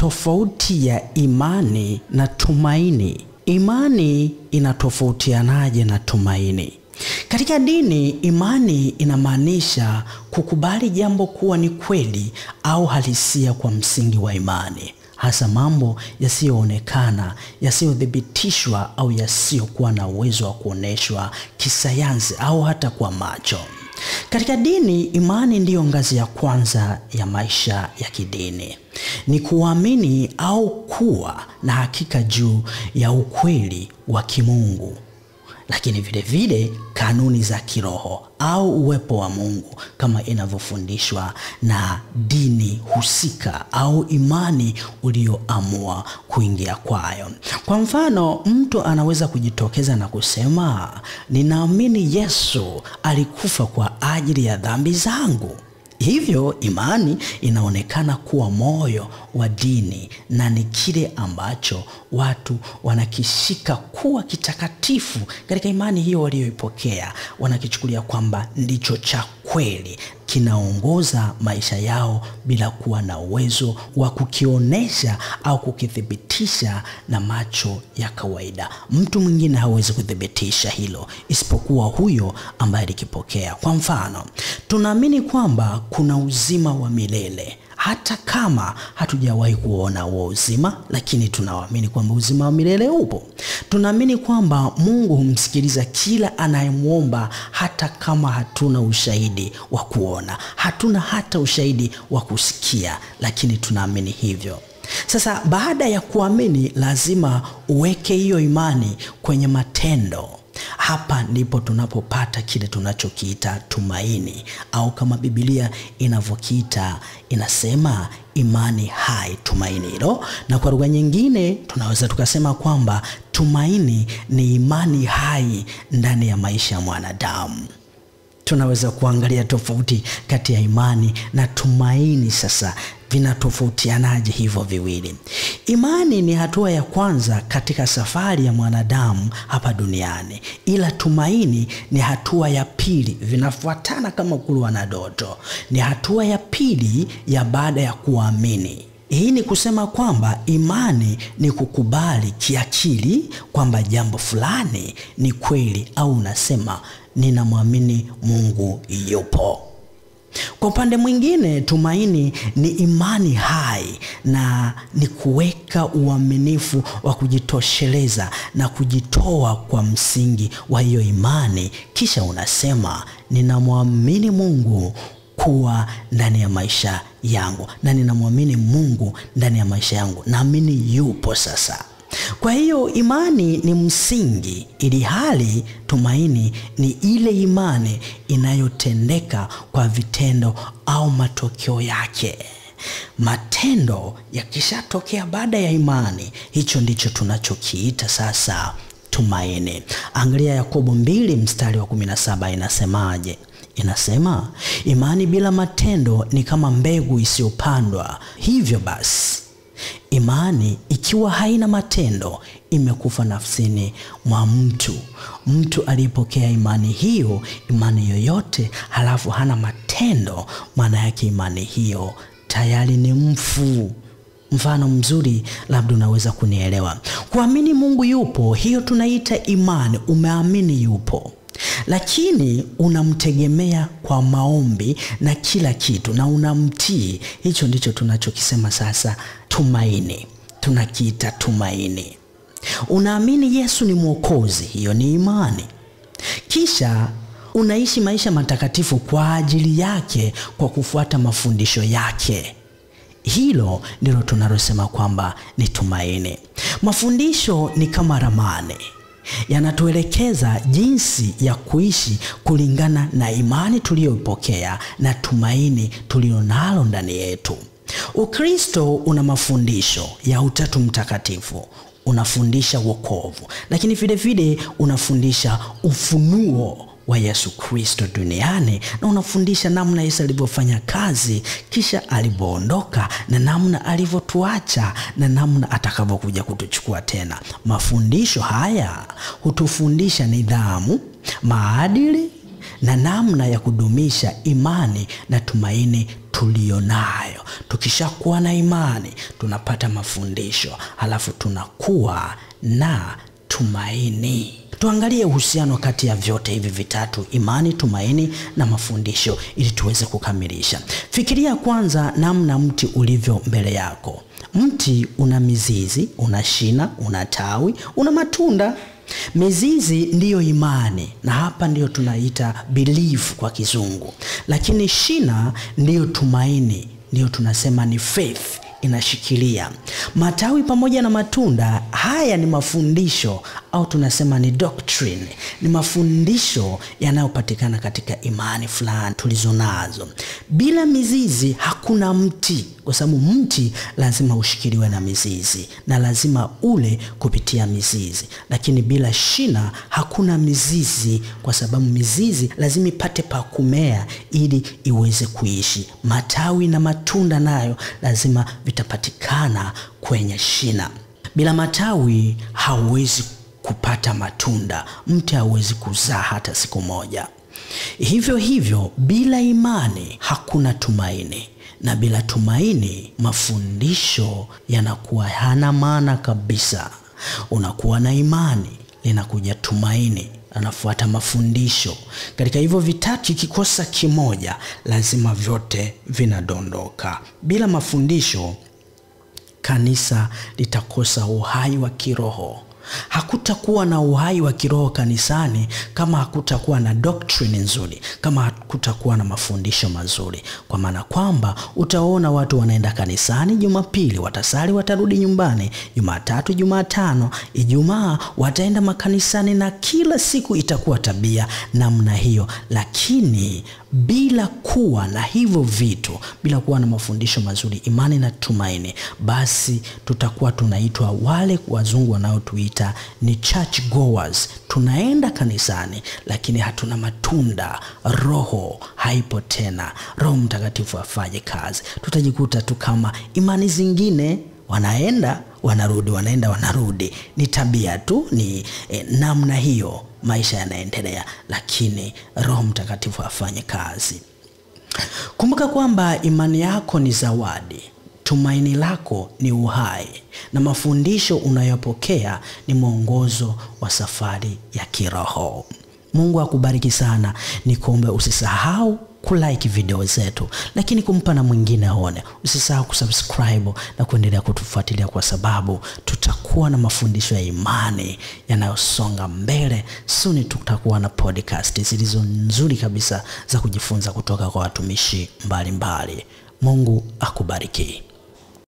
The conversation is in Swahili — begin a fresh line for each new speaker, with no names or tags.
Tofauti ya imani na tumaini. Imani inatofautianaje na tumaini? Katika dini, imani inamaanisha kukubali jambo kuwa ni kweli au halisia kwa msingi wa imani, hasa mambo yasiyoonekana, yasiyothibitishwa au yasiyokuwa na uwezo wa kuoneshwa kisayansi au hata kwa macho. Katika dini, imani ndiyo ngazi ya kwanza ya maisha ya kidini. Ni kuamini au kuwa na hakika juu ya ukweli wa kimungu, lakini vile vile kanuni za kiroho au uwepo wa Mungu kama inavyofundishwa na dini husika au imani ulioamua kuingia kwayo. Kwa mfano, mtu anaweza kujitokeza na kusema, ninaamini Yesu alikufa kwa ajili ya dhambi zangu. Hivyo imani inaonekana kuwa moyo wa dini na ni kile ambacho watu wanakishika kuwa kitakatifu. Katika imani hiyo walioipokea, wanakichukulia kwamba ndicho cha kweli, kinaongoza maisha yao bila kuwa na uwezo wa kukionesha au kukithibitisha na macho ya kawaida. Mtu mwingine hawezi kuthibitisha hilo isipokuwa huyo ambaye alikipokea. Kwa mfano, tunaamini kwamba kuna uzima wa milele hata kama hatujawahi kuona huo uzima, lakini tunaamini kwamba uzima wa milele upo. Tunaamini kwamba Mungu humsikiliza kila anayemuomba hata kama hatuna ushahidi wa kuona, hatuna hata ushahidi wa kusikia, lakini tunaamini hivyo. Sasa baada ya kuamini, lazima uweke hiyo imani kwenye matendo. Hapa ndipo tunapopata kile tunachokiita tumaini, au kama Biblia inavyokiita, inasema imani hai, tumaini hilo. Na kwa lugha nyingine tunaweza tukasema kwamba tumaini ni imani hai ndani ya maisha ya mwanadamu. Tunaweza kuangalia tofauti kati ya imani na tumaini. Sasa vinatofautianaje hivyo viwili? Imani ni hatua ya kwanza katika safari ya mwanadamu hapa duniani, ila tumaini ni hatua ya pili. Vinafuatana kama kulwa na doto. Ni hatua ya pili ya baada ya kuamini. Hii ni kusema kwamba imani ni kukubali kiakili kwamba jambo fulani ni kweli, au unasema ninamwamini Mungu yupo. Kwa upande mwingine, tumaini ni imani hai na ni kuweka uaminifu wa kujitosheleza na kujitoa kwa msingi wa hiyo imani. Kisha unasema ninamwamini Mungu kuwa ndani ya maisha yangu, na ninamwamini Mungu ndani ya maisha yangu, naamini yupo sasa. Kwa hiyo imani ni msingi, ili hali tumaini ni ile imani inayotendeka kwa vitendo au matokeo yake. Matendo yakishatokea baada ya imani, hicho ndicho tunachokiita sasa tumaini. Angalia Yakobo 2 mstari wa 17 inasemaje? Inasema, imani bila matendo ni kama mbegu isiyopandwa. Hivyo basi, imani ikiwa haina matendo imekufa nafsini mwa mtu. Mtu alipokea imani hiyo, imani yoyote, halafu hana matendo, maana yake imani hiyo tayari ni mfu. Mfano mzuri labda unaweza kunielewa. Kuamini Mungu yupo, hiyo tunaita imani. Umeamini yupo, lakini unamtegemea kwa maombi na kila kitu na unamtii. Hicho ndicho tunachokisema sasa tumaini. Tunakiita tumaini. Unaamini Yesu ni Mwokozi, hiyo ni imani. Kisha unaishi maisha matakatifu kwa ajili yake kwa kufuata mafundisho yake. Hilo ndilo tunalosema kwamba ni tumaini. Mafundisho ni kama ramani, yanatuelekeza jinsi ya kuishi kulingana na imani tuliyopokea na tumaini tulilonalo ndani yetu. Ukristo una mafundisho ya Utatu Mtakatifu. Unafundisha wokovu, lakini vile vile unafundisha ufunuo wa Yesu Kristo duniani, na unafundisha namna Yesu alivyofanya kazi kisha alipoondoka, na namna alivyotuacha, na namna atakavyokuja kutuchukua tena. Mafundisho haya hutufundisha nidhamu, maadili na namna ya kudumisha imani na tumaini tulionayo. Tukishakuwa na imani, tunapata mafundisho, halafu tunakuwa na tumaini. Tuangalie uhusiano kati ya vyote hivi vitatu: imani, tumaini na mafundisho, ili tuweze kukamilisha. Fikiria kwanza namna mti ulivyo mbele yako. Mti una mizizi, una shina, una tawi, una matunda. Mizizi ndiyo imani, na hapa ndiyo tunaita belief kwa Kizungu. Lakini shina ndiyo tumaini, ndiyo tunasema ni faith, inashikilia. Matawi pamoja na matunda, haya ni mafundisho au tunasema ni doctrine, ni mafundisho yanayopatikana katika imani fulani tulizonazo. Bila mizizi hakuna mti, kwa sababu mti lazima ushikiliwe na mizizi na lazima ule kupitia mizizi. Lakini bila shina hakuna mizizi, kwa sababu mizizi lazima ipate pa kumea ili iweze kuishi. Matawi na matunda nayo lazima vitapatikana kwenye shina. Bila matawi hauwezi kupata matunda, mti hauwezi kuzaa hata siku moja. Hivyo hivyo, bila imani hakuna tumaini, na bila tumaini mafundisho yanakuwa hana maana kabisa. Unakuwa na imani, linakuja tumaini, anafuata mafundisho. Katika hivyo vitatu ikikosa kimoja, lazima vyote vinadondoka. Bila mafundisho, kanisa litakosa uhai wa kiroho. Hakutakuwa na uhai wa kiroho kanisani kama hakutakuwa na doctrine nzuri, kama hakutakuwa na mafundisho mazuri. Kwa maana kwamba utaona watu wanaenda kanisani Jumapili, watasali, watarudi nyumbani. Jumatatu, Jumatano, Ijumaa wataenda makanisani, na kila siku itakuwa tabia namna hiyo. Lakini bila kuwa na hivyo vitu, bila kuwa na mafundisho mazuri, imani na tumaini, basi tutakuwa tunaitwa wale wazungu wanaotuita ni church goers. Tunaenda kanisani lakini hatuna matunda, roho haipo tena, Roho Mtakatifu afanye kazi. Tutajikuta tu kama imani zingine, wanaenda wanarudi, wanaenda wanarudi, ni tabia tu, ni namna hiyo maisha yanaendelea, lakini Roho Mtakatifu afanye kazi. Kumbuka kwamba imani yako ni zawadi, tumaini lako ni uhai, na mafundisho unayopokea ni mwongozo wa safari ya kiroho. Mungu akubariki sana. Nikuombe usisahau kulike video zetu, lakini kumpa na mwingine aone. Usisahau kusubscribe na kuendelea kutufuatilia, kwa sababu tutakuwa na mafundisho ya imani yanayosonga mbele. Soon tutakuwa na podcast zilizo nzuri kabisa za kujifunza kutoka kwa watumishi mbalimbali. Mungu akubariki.